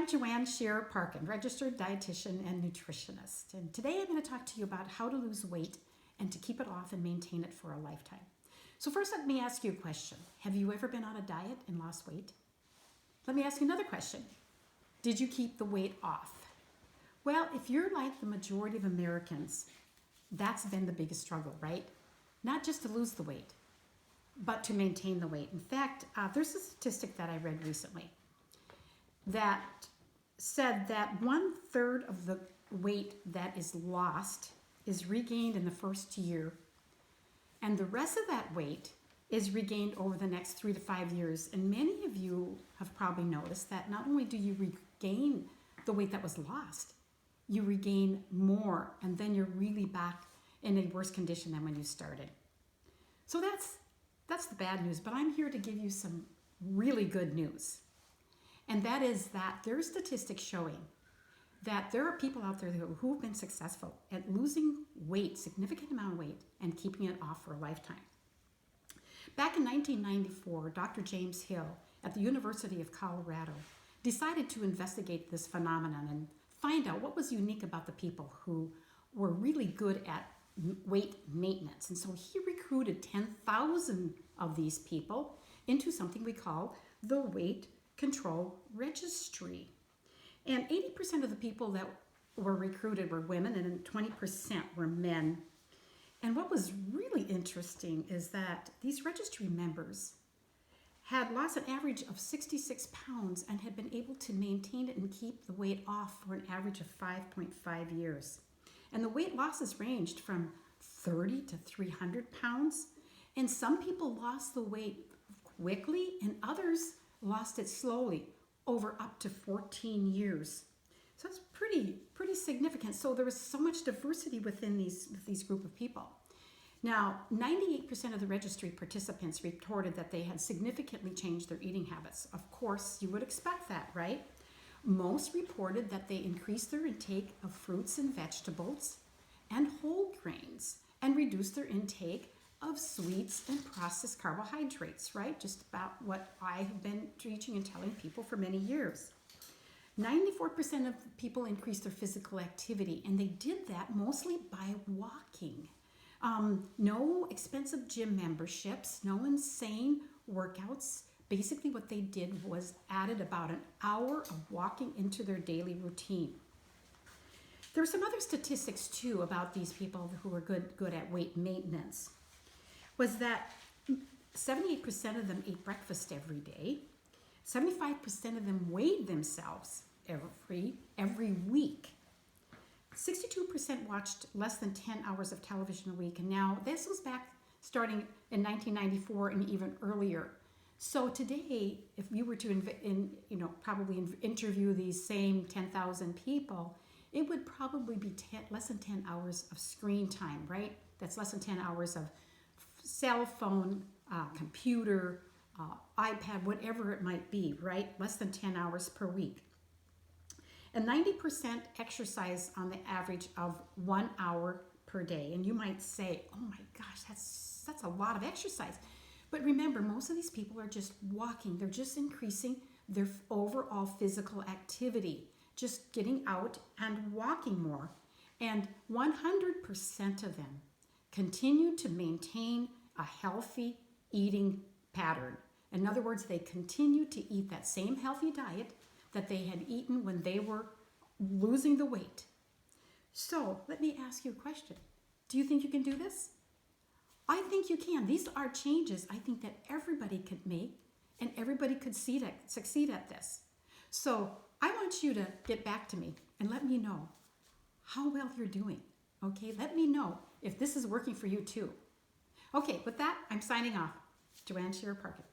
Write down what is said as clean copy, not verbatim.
I'm Joanne Shearer Parkin, registered dietitian and nutritionist. And today I'm going to talk to you about how to lose weight and to keep it off and maintain it for a lifetime. So first, let me ask you a question. Have you ever been on a diet and lost weight? Let me ask you another question. Did you keep the weight off? Well, if you're like the majority of Americans, that's been the biggest struggle, right? Not just to lose the weight, but to maintain the weight. In fact, there's a statistic that I read recently that said that 1/3 of the weight that is lost is regained in the first year, and the rest of that weight is regained over the next 3 to 5 years. And many of you have probably noticed that not only do you regain the weight that was lost, you regain more, and then you're really back in a worse condition than when you started. So that's the bad news, but I'm here to give you some really good news. And that is that there are statistics showing that there are people out there who have been successful at losing weight, significant amount of weight, and keeping it off for a lifetime. Back in 1994, Dr. James Hill at the University of Colorado decided to investigate this phenomenon and find out what was unique about the people who were really good at weight maintenance. And so he recruited 10,000 of these people into something we call the Weight Control Registry. And 80% of the people that were recruited were women and 20% were men. And what was really interesting is that these registry members had lost an average of 66 pounds and had been able to maintain it and keep the weight off for an average of 5.5 years. And the weight losses ranged from 30 to 300 pounds. And some people lost the weight quickly and others lost it slowly over up to 14 years. So it's pretty significant. So there was so much diversity within these group of people. Now, 98% of the registry participants reported that they had significantly changed their eating habits. Of course, you would expect that, right? Most reported that they increased their intake of fruits and vegetables and whole grains and reduced their intake of sweets and processed carbohydrates, right? Just about what I have been teaching and telling people for many years. 94% of people increased their physical activity, and they did that mostly by walking. No expensive gym memberships, no insane workouts. Basically what they did was added about an hour of walking into their daily routine. There were some other statistics too about these people who were good at weight maintenance. Was that 78% of them ate breakfast every day. 75% of them weighed themselves every week. 62% watched less than 10 hours of television a week. And now this was back starting in 1994 and even earlier. So today, if we were to probably interview these same 10,000 people, it would probably be less than 10 hours of screen time, right? That's less than 10 hours of cell phone, computer, iPad, whatever it might be, right? Less than 10 hours per week. And 90% exercise on the average of 1 hour per day. And you might say, oh my gosh, that's a lot of exercise. But remember, most of these people are just walking. They're just increasing their overall physical activity, just getting out and walking more. And 100% of them continue to maintain a healthy eating pattern. In other words, they continue to eat that same healthy diet that they had eaten when they were losing the weight. So let me ask you a question. Do you think you can do this? I think you can. These are changes I think that everybody could make and everybody could succeed at this. So I want you to get back to me and let me know how well you're doing. Okay, let me know if this is working for you too. Okay, with that, I'm signing off. Joanne Shearer Parkin.